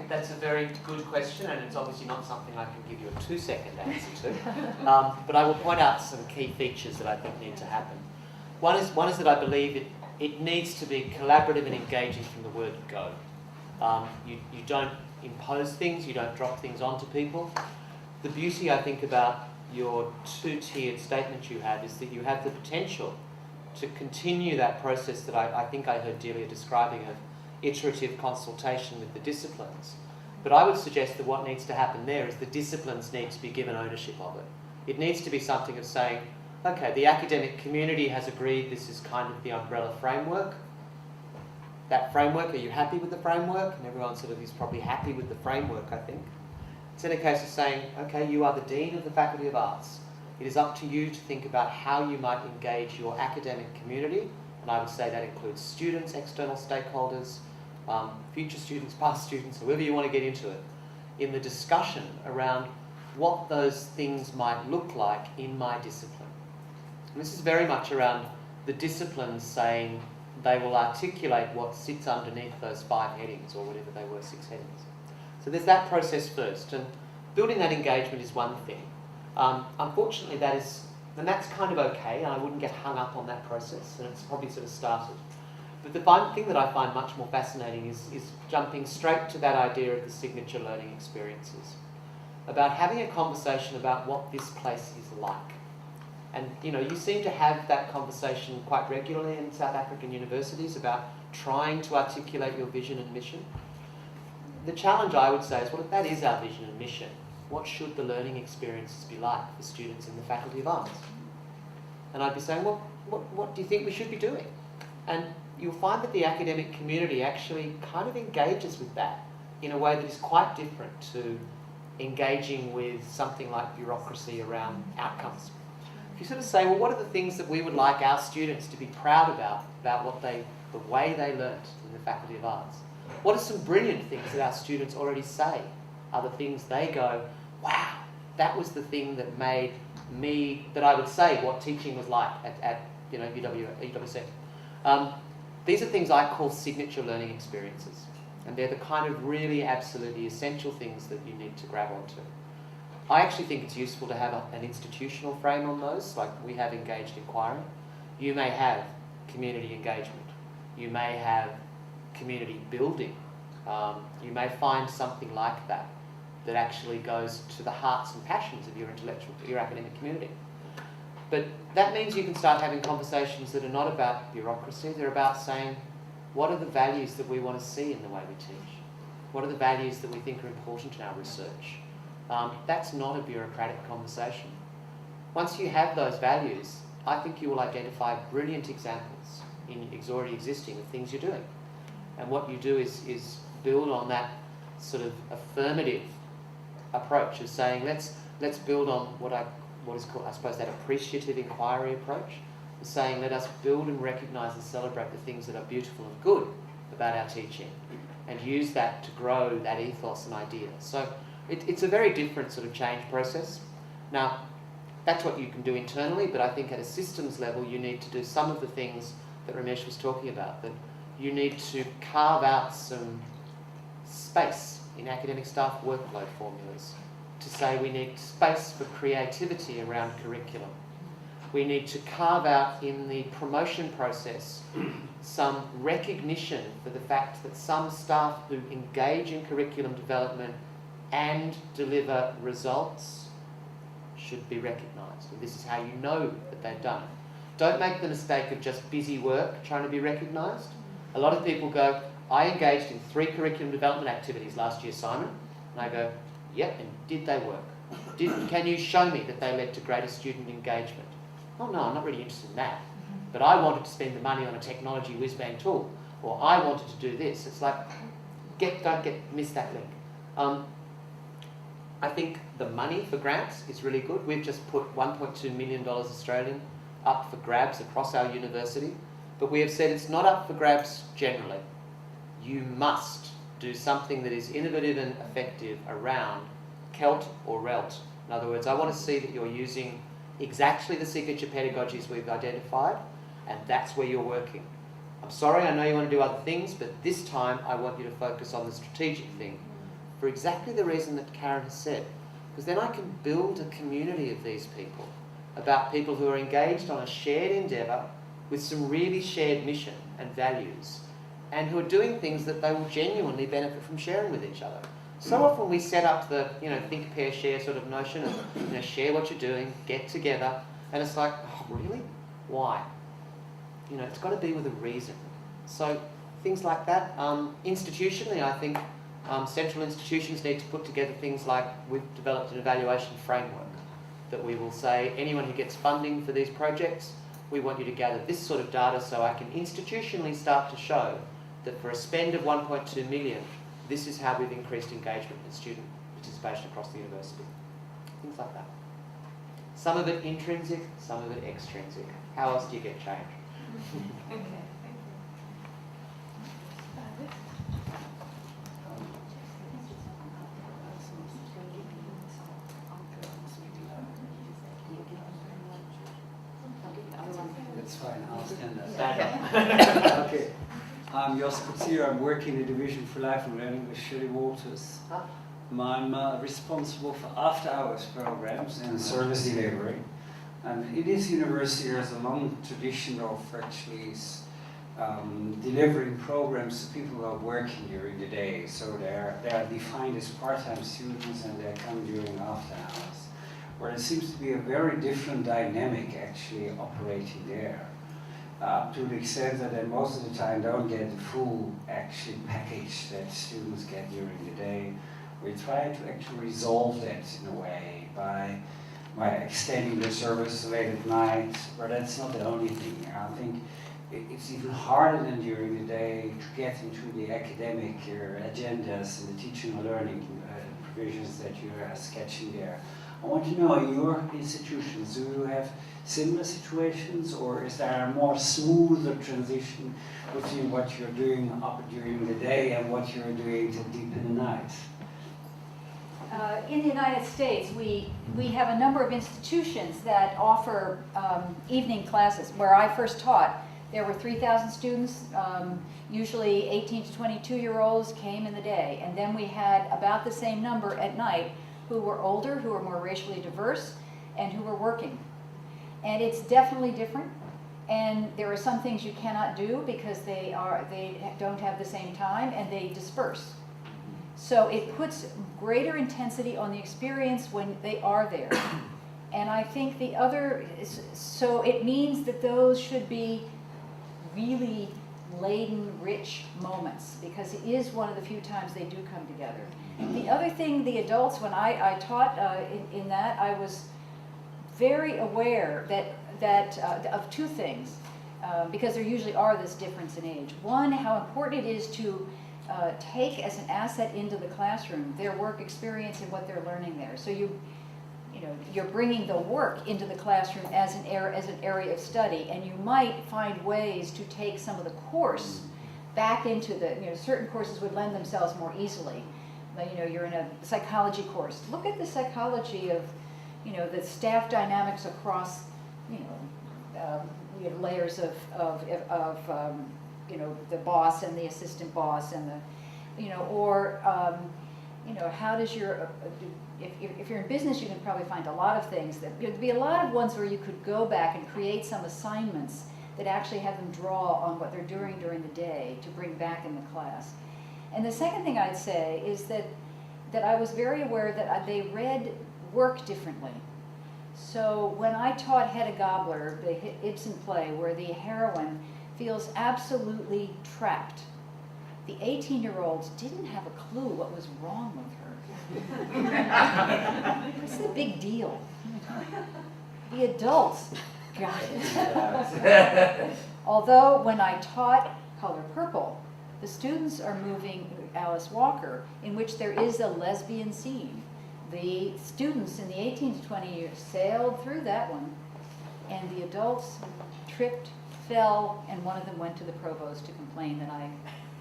A: That's a very good question, and it's obviously not something I can give you a 2-second answer to. But I will point out some key features that I think need to happen. One is that I believe it needs to be collaborative and engaging from the word go. You don't impose things, you don't drop things onto people. The beauty, I think, about your 2-tiered statement you have is that you have the potential to continue that process that I think I heard Delia describing of iterative consultation with the disciplines. But I would suggest that what needs to happen there is the disciplines need to be given ownership of it. It needs to be something of saying, okay, the academic community has agreed this is kind of the umbrella framework. That framework, are you happy with the framework? And everyone sort of is probably happy with the framework, I think. It's in a case of saying, okay, you are the Dean of the Faculty of Arts. It is up to you to think about how you might engage your academic community, and I would say that includes students, external stakeholders, future students, past students, whoever you want to get into it, in the discussion around what those things might look like in my discipline. And this is very much around the disciplines saying they will articulate what sits underneath those 5 headings, or whatever they were, 6 headings. So there's that process first, and building that engagement is one thing. Unfortunately, that's kind of okay, and I wouldn't get hung up on that process, and it's probably sort of started. But the thing that I find much more fascinating is jumping straight to that idea of the signature learning experiences, about having a conversation about what this place is like. And you seem to have that conversation quite regularly in South African universities about trying to articulate your vision and mission. The challenge, I would say, is, well, if that is our vision and mission, what should the learning experiences be like for students in the Faculty of Arts? And I'd be saying, well, what do you think we should be doing? And you'll find that the academic community actually kind of engages with that in a way that is quite different to engaging with something like bureaucracy around outcomes. If you sort of say, well, what are the things that we would like our students to be proud about the way they learnt in the Faculty of Arts? What are some brilliant things that our students already say are the things they go, wow, that was the thing that made me, that I would say what teaching was like at UWC. These are things I call signature learning experiences, and they're the kind of really absolutely essential things that you need to grab onto. I actually think it's useful to have an institutional frame on those, like we have engaged inquiry. You may have community engagement. You may have community building. You may find something like that that actually goes to the hearts and passions of your academic community. But that means you can start having conversations that are not about bureaucracy. They're about saying, what are the values that we want to see in the way we teach? What are the values that we think are important in our research? That's not a bureaucratic conversation. Once you have those values, I think you will identify brilliant examples already existing of things you're doing. And what you do is build on that sort of affirmative approach of saying, let's build on what is called, I suppose, that appreciative inquiry approach, of saying, let us build and recognise and celebrate the things that are beautiful and good about our teaching, and use that to grow that ethos and idea. So it's a very different sort of change process. Now, that's what you can do internally, but I think at a systems level you need to do some of the things that Ramesh was talking about, that you need to carve out some space in academic staff workload formulas to say we need space for creativity around curriculum. We need to carve out in the promotion process some recognition for the fact that some staff who engage in curriculum development and deliver results should be recognised. And this is how you know that they've done it. Don't make the mistake of just busy work trying to be recognised. A lot of people go, I engaged in 3 curriculum development activities last year, Simon. And I go, yep, and did they work? Can you show me that they led to greater student engagement? Oh no, I'm not really interested in that. But I wanted to spend the money on a technology whiz-bang tool. Or I wanted to do this. It's like, miss that link. I think the money for grants is really good. We've just put $1.2 million Australian up for grabs across our university. But we have said it's not up for grabs generally. You must do something that is innovative and effective around CELT or RELT. In other words, I want to see that you're using exactly the signature pedagogies we've identified, and that's where you're working. I'm sorry, I know you want to do other things, but this time I want you to focus on the strategic thing for exactly the reason that Karen has said. Because then I can build a community of these people, about people who are engaged on a shared endeavour with some really shared mission and values, and who are doing things that they will genuinely benefit from sharing with each other. So often we set up the, think, pair, share sort of notion of, share what you're doing, get together, and it's like, oh, really? Why? It's got to be with a reason. So things like that. Institutionally, I think central institutions need to put together things like we've developed an evaluation framework that we will say, anyone who gets funding for these projects, we want you to gather this sort of data so I can institutionally start to show that for a spend of 1.2 million, this is how we've increased engagement and student participation across the university. Things like that. Some of it intrinsic, some of it extrinsic. How else do you get change?
D: Okay, thank you.
E: That's fine, I'll stand up. Okay. I'm Jos Koetsier, I'm working in the Division for Life and Learning with Shirley Walters. I'm responsible for after-hours programs and service delivery. And in this university there's a long tradition of actually delivering programs to people who are working during the day. So they are defined as part-time students and they come during after hours. Where there seems to be a very different dynamic actually operating there. To the extent that they most of the time don't get the full action package that students get during the day. We try to actually resolve that in a way by extending the service late at night, but that's not the only thing. I think it's even harder than during the day to get into the academic agendas and the teaching and learning provisions that you are sketching there. I want to know, your institutions, do you have similar situations, or is there a more smoother transition between what you're doing up during the day and what you're doing till deep in the night?
B: In the United States, we have a number of institutions that offer evening classes. Where I first taught, there were 3,000 students, usually 18 to 22-year-olds came in the day. And then we had about the same number at night who were older, who were more racially diverse, and who were working. And it's definitely different. And there are some things you cannot do because they don't have the same time and they disperse. So it puts greater intensity on the experience when they are there. And I think the other, so it means that those should be really laden, rich moments, because it is one of the few times they do come together. The other thing, the adults, when I taught in that, I was very aware that of two things, because there usually are this difference in age. One, how important it is to take as an asset into the classroom their work experience and what they're learning there. So you're bringing the work into the classroom as an area of study, and you might find ways to take some of the course back into the, certain courses would lend themselves more easily. You're in a psychology course. Look at the psychology of, the staff dynamics across, layers of you know, the boss and the assistant boss and the, you know, or, you know, how does your, if you're in business, you can probably find a lot of things that, there'd be a lot of ones where you could go back and create some assignments that actually have them draw on what they're doing during the day to bring back in the class. And the second thing I'd say is that I was very aware that they read work differently. So when I taught Hedda Gabler, the Ibsen play, where the heroine feels absolutely trapped, the 18-year-olds didn't have a clue what was wrong with her. What's the big deal? The adults got it. Although when I taught Color Purple, the students are moving Alice Walker, in which there is a lesbian scene. The students in the 18 to 20 years sailed through that one, and the adults tripped, fell, and one of them went to the provost to complain that I,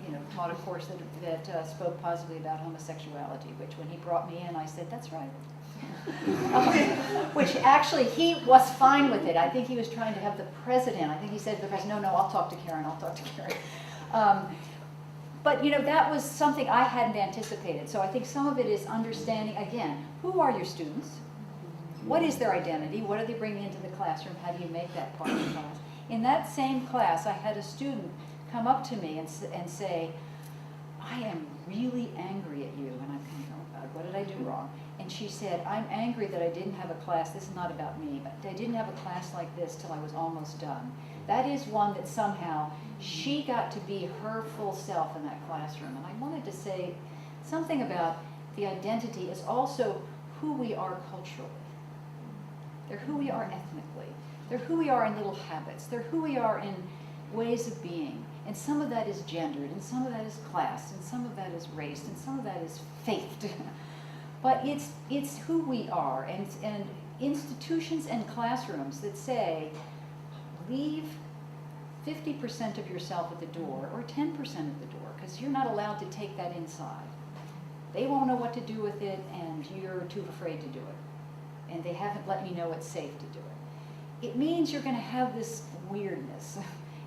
B: you know, taught a course that spoke positively about homosexuality, which when he brought me in, I said, that's right. Which actually, he was fine with it. I think he was trying to have the president, I think he said to the president, no, I'll talk to Karen, I'll talk to Karen. But, you know, that was something I hadn't anticipated. So I think some of it is understanding, again, who are your students? What is their identity? What are they bringing into the classroom? How do you make that part of the class? In that same class, I had a student come up to me and say, I am really angry at you. And I'm kind of, oh God, what did I do wrong? And she said, I'm angry that I didn't have a class, this is not about me, but I didn't have a class like this till I was almost done. That is one that somehow she got to be her full self in that classroom. And I wanted to say something about the identity is also who we are culturally. They're who we are ethnically. They're who we are in little habits. They're who we are in ways of being. And some of that is gendered, and some of that is class, and some of that is race, and some of that is faith. But it's who we are, and institutions and classrooms that say, leave 50% of yourself at the door, or 10% at the door, because you're not allowed to take that inside. They won't know what to do with it, and you're too afraid to do it. And they haven't let me know it's safe to do it. It means you're going to have this weirdness,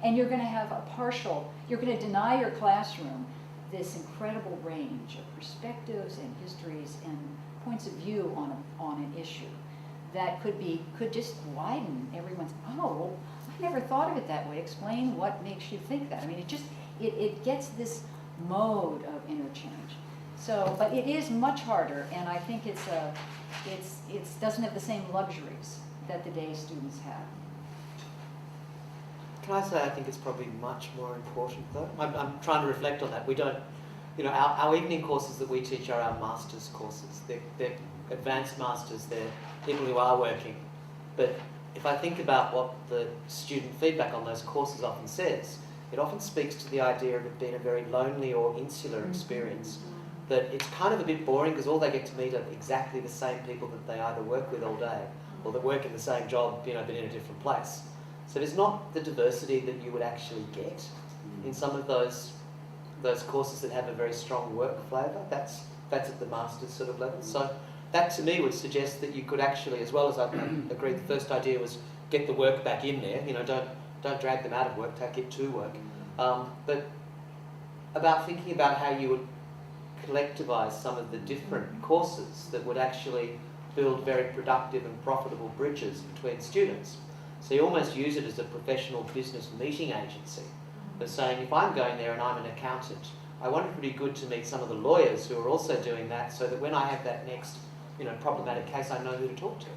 B: and you're going to have a partial, you're going to deny your classroom this incredible range of perspectives and histories and points of view on an issue that could just widen everyone's, oh, well, I never thought of it that way. Explain what makes you think that. I mean, it gets this mode of interchange. So, but it is much harder, and I think it doesn't have the same luxuries that the day students have.
A: Can I say I think it's probably much more important though? I'm trying to reflect on that. We don't, you know, our evening courses that we teach are our master's courses. They're advanced masters, they're people who are working. But if I think about what the student feedback on those courses often says, it often speaks to the idea of it being a very lonely or insular experience. That it's kind of a bit boring because all they get to meet are exactly the same people that they either work with all day or that work in the same job, you know, but in a different place. So there's not the diversity that you would actually get in some of those courses that have a very strong work flavour. That's at the master's sort of level. So that to me would suggest that you could actually, as well as I agree, the first idea was get the work back in there. You know, don't drag them out of work, take it to work. But about thinking about how you would collectivise some of the different courses that would actually build very productive and profitable bridges between students. So you almost use it as a professional business meeting agency. But saying, if I'm going there and I'm an accountant, I want it to be good to meet some of the lawyers who are also doing that so that when I have that next, you know, problematic case, I know who to talk to.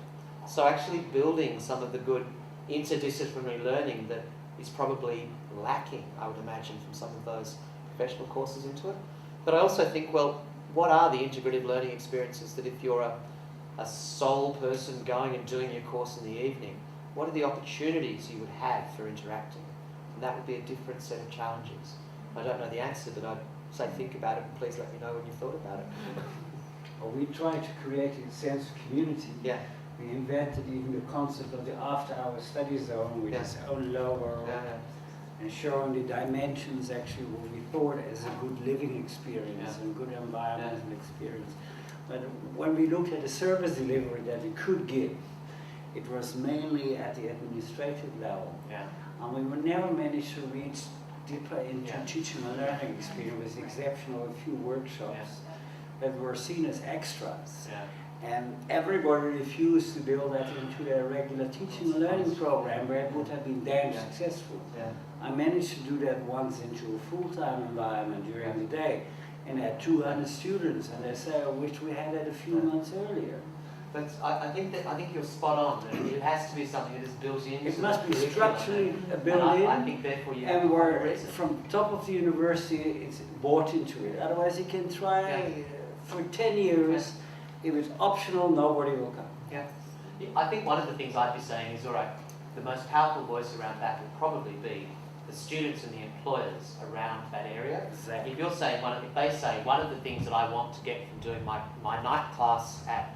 A: So actually building some of the good interdisciplinary learning that is probably lacking, I would imagine, from some of those professional courses into it. But I also think, well, what are the integrative learning experiences that if you're a sole person going and doing your course in the evening, what are the opportunities you would have for interacting? And that would be a different set of challenges. I don't know the answer, but I'd say think about it and please let me know when you've thought about it.
E: Well, we try to create a sense of community.
A: Yeah.
E: We invented even the concept of the after-hour study zone, which is own lower and showing the dimensions actually what we thought as a good living experience and good environmental experience. But when we looked at the service delivery that we could give, it was mainly at the administrative level.
A: Yeah.
E: And we would never manage to reach deeper into
A: Yeah.
E: teaching and learning experience with the exception of a few workshops that were seen as extras.
A: Yeah.
E: And everybody refused to build that into their regular teaching and learning program where it would have been damn
A: Yeah.
E: successful.
A: Yeah.
E: I managed to do that once into a full-time environment during the day and had 200 students, and they say, I wish we had that a few months earlier.
A: But I think you're spot on. That it has to be something that is built in.
E: It must be structurally built
A: And
E: in,
A: I think therefore you have
E: and
A: to find a
E: where
A: reason.
E: from top of the university it's bought into it. Otherwise you can try for 10 years, if it's optional, nobody will come.
A: Yeah. I think one of the things I'd be saying is, all right, the most powerful voice around that will probably be the students and the employers around that area.
E: Exactly.
A: If you're saying if they say one of the things that I want to get from doing my night class at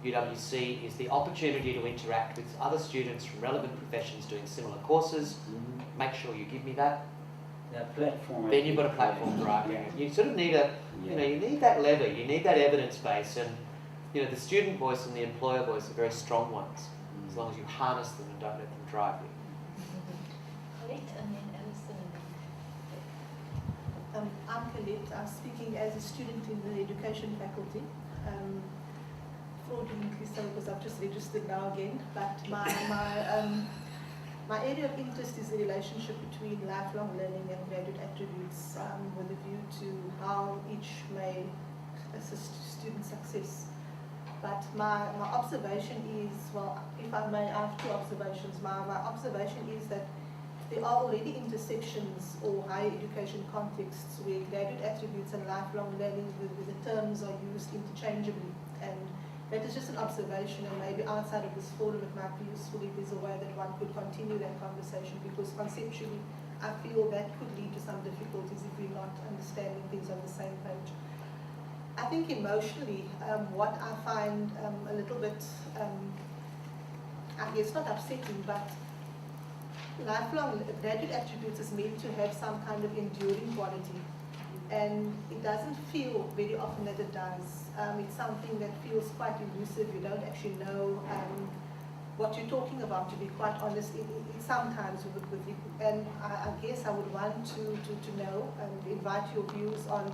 A: UWC is the opportunity to interact with other students from relevant professions doing similar courses, make sure you give me that.
E: That platform.
A: Then you've got a platform for arguing. You sort of need you need that lever, you need that evidence base, and the student voice and the employer voice are very strong ones, as long as you harness them and don't let them drive you.
F: Great, and then Alison.
G: I'm Colette. I'm speaking as a student in the education faculty. Fraudulently so because I've just registered now again. But my area of interest is the relationship between lifelong learning and graduate attributes, with a view to how each may assist student success. But my observation is, well, if I may, I have two observations. My observation is that there are already intersections or higher education contexts where graduate attributes and lifelong learning, the terms are used interchangeably. And that is just an observation, and maybe outside of this forum it might be useful if there's a way that one could continue that conversation, because conceptually I feel that could lead to some difficulties if we're not understanding things on the same page. I think emotionally, what I find a little bit, I guess not upsetting, but lifelong graduate attributes is meant to have some kind of enduring quality, and it doesn't feel very often that it does. It's something that feels quite elusive. You don't actually know what you're talking about, to be quite honest. It sometimes with it, and I guess I would want to know and invite your views on,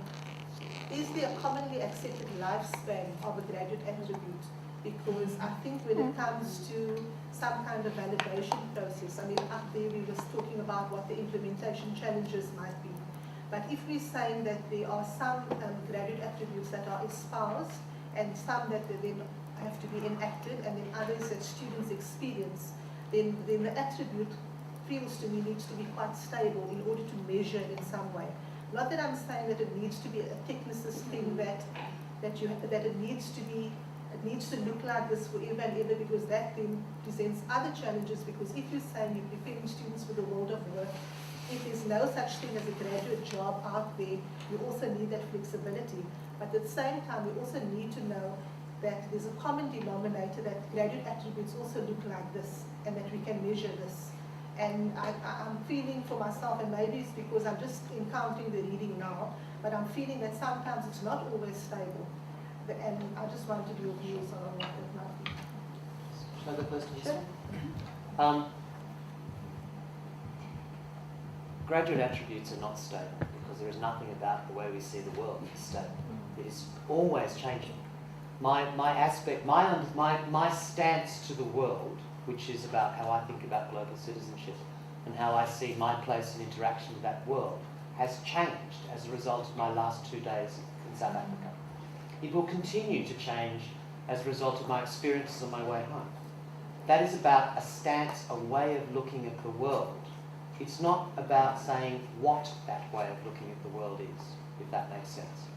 G: is there a commonly accepted lifespan of a graduate attribute? Because I think when it comes to some kind of validation process, I mean, up there we were talking about what the implementation challenges might be. But if we're saying that there are some graduate attributes that are espoused and some that then have to be enacted, and then others that students experience, then the attribute feels to me needs to be quite stable in order to measure in some way. Not that I'm saying that it needs to be a technicist thing that it needs to look like this forever and ever, because that then presents other challenges. Because if you're saying you're preparing students for the world of work, if there's no such thing as a graduate job out there, you also need that flexibility. But at the same time, we also need to know that there's a common denominator, that graduate attributes also look like this, and that we can measure this. And I'm feeling for myself, and maybe it's because I'm just encountering the reading now, but I'm feeling that sometimes it's not always stable. And I just wanted your views on what that might be.
A: Shall I go first?
B: Sure.
A: Graduate attributes are not stable, because there is nothing about the way we see the world that is stable. It is always changing. My stance to the world, which is about how I think about global citizenship and how I see my place in interaction with that world, has changed as a result of my last 2 days in South Africa. It will continue to change as a result of my experiences on my way home. That is about a stance, a way of looking at the world. It's not about saying what that way of looking at the world is, if that makes sense.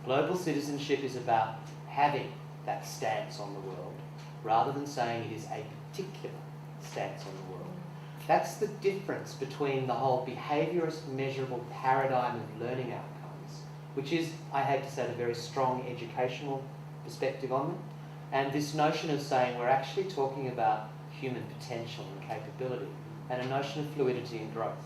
A: Global citizenship is about having that stance on the world, rather than saying it is a particular stance on the world. That's the difference between the whole behaviourist measurable paradigm of learning outcomes, which is, I hate to say, a very strong educational perspective on them, and this notion of saying we're actually talking about human potential and capability, and a notion of fluidity and growth.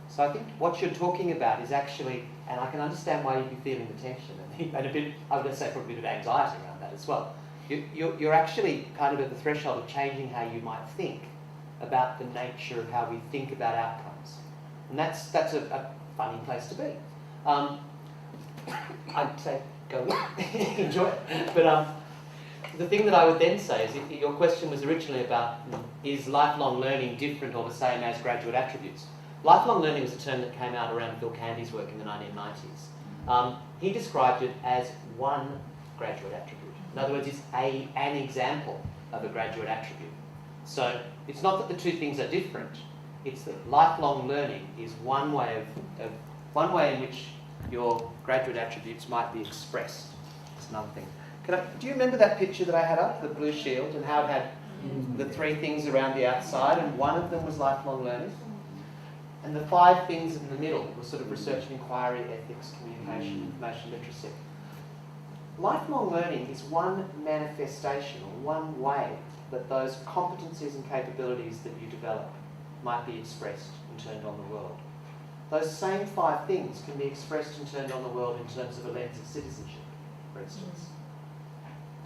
A: So I think what you're talking about is actually, and I can understand why you'd be feeling the tension and a bit, I would say, probably a bit of anxiety around that as well. You're actually kind of at the threshold of changing how you might think about the nature of how we think about outcomes. And that's a funny place to be. I'd say go enjoy it. But the thing that I would then say is, your question was originally about, is lifelong learning different or the same as graduate attributes? Lifelong learning was a term that came out around Phil Candy's work in the 1990s. He described it as one graduate attribute. In other words, it's an example of a graduate attribute. So it's not that the two things are different, it's that lifelong learning is one way in which your graduate attributes might be expressed. That's another thing. Do you remember that picture that I had up, the blue shield, and how it had the 3 things around the outside, and one of them was lifelong learning? And the 5 things in the middle were sort of research and inquiry, ethics, communication, information literacy. Lifelong learning is one manifestation, or one way that those competencies and capabilities that you develop might be expressed and turned on the world. Those same 5 things can be expressed and turned on the world in terms of a lens of citizenship, for instance.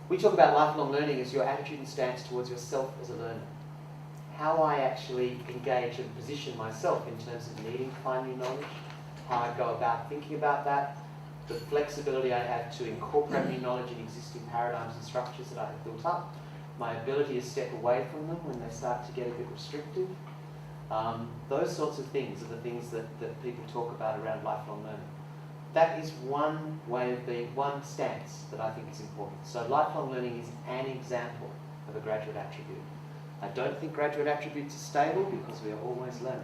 A: We talk about lifelong learning as your attitude and stance towards yourself as a learner. How I actually engage and position myself in terms of needing to find new knowledge, how I go about thinking about that, the flexibility I have to incorporate new knowledge in existing paradigms and structures that I have built up, my ability to step away from them when they start to get a bit restrictive. Those sorts of things are the things that people talk about around lifelong learning. That is one way of being, one stance that I think is important. So lifelong learning is an example of a graduate attribute. I don't think graduate attributes are stable because we are always learning.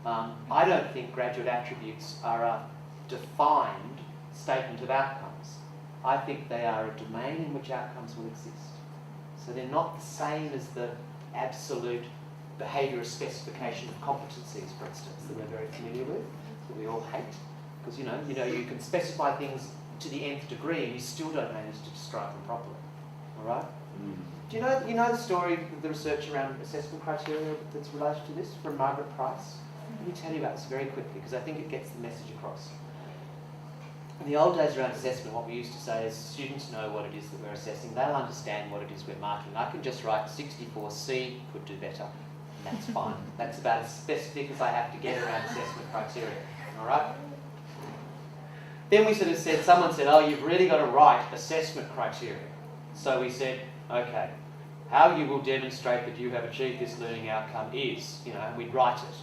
A: I don't think graduate attributes are a defined statement of outcomes. I think they are a domain in which outcomes will exist. So they're not the same as the absolute behaviourist specification of competencies, for instance, that we're very familiar with, that we all hate. Because you you can specify things to the nth degree and you still don't manage to describe them properly. All right? Do you know the story of the research around assessment criteria that's related to this from Margaret Price? Let me tell you about this very quickly because I think it gets the message across. In the old days around assessment, what we used to say is students know what it is that we're assessing. They'll understand what it is we're marking. I can just write 64C, could do better, and that's fine. That's about as specific as I have to get around assessment criteria. All right? Then we sort of said, someone said, oh, you've really got to write assessment criteria. So we said, okay, how you will demonstrate that you have achieved this learning outcome is, and we'd write it.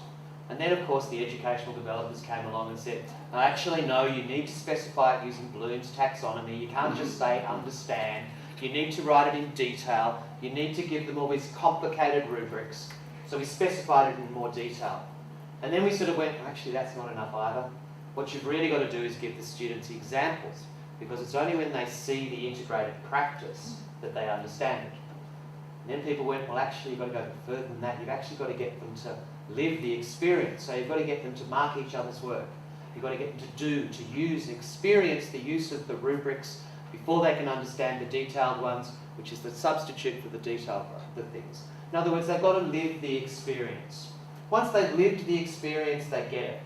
A: And then, of course, the educational developers came along and said, actually, no, you need to specify it using Bloom's taxonomy. You can't just say understand. You need to write it in detail. You need to give them all these complicated rubrics. So we specified it in more detail. And then we sort of went, actually, that's not enough either. What you've really got to do is give the students examples, because it's only when they see the integrated practice that they understand it. And then people went, well, actually, you've got to go further than that. You've actually got to get them to live the experience. So you've got to get them to mark each other's work. You've got to get them to use and experience the use of the rubrics before they can understand the detailed ones, which is the substitute for the detailed things. In other words, they've got to live the experience. Once they've lived the experience, they get it.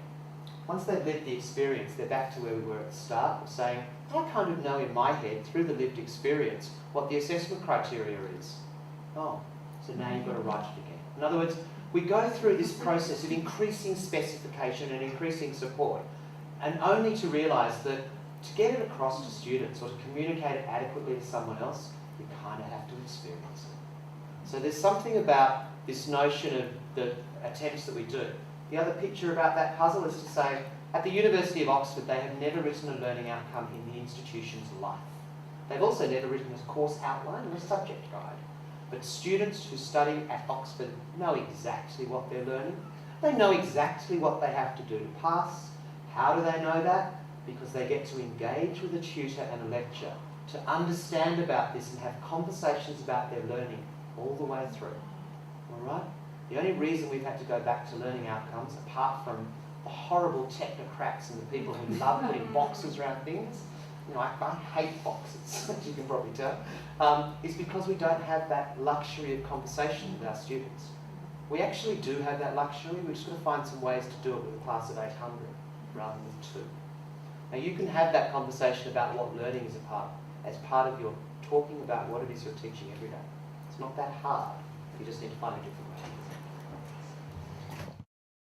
A: Once they've lived the experience, they're back to where we were at the start of saying, I kind of know in my head, through the lived experience, what the assessment criteria is. Oh, so now you've got to write it again. In other words, we go through this process of increasing specification and increasing support, and only to realise that to get it across to students or to communicate it adequately to someone else, you kind of have to experience it. So there's something about this notion of the attempts that we do. The other picture about that puzzle is to say, at the University of Oxford, they have never written a learning outcome in the institution's life. They've also never written a course outline or a subject guide. But students who study at Oxford know exactly what they're learning. They know exactly what they have to do to pass. How do they know that? Because they get to engage with a tutor and a lecturer to understand about this and have conversations about their learning all the way through. All right? The only reason we've had to go back to learning outcomes, apart from the horrible technocrats and the people who love putting boxes around things, I hate boxes, as you can probably tell, is because we don't have that luxury of conversation with our students. We actually do have that luxury, we've just got to find some ways to do it with a class of 800 rather than 2. Now you can have that conversation about what learning is as part of your talking about what it is you're teaching every day. It's not that hard, you just need to find a different way.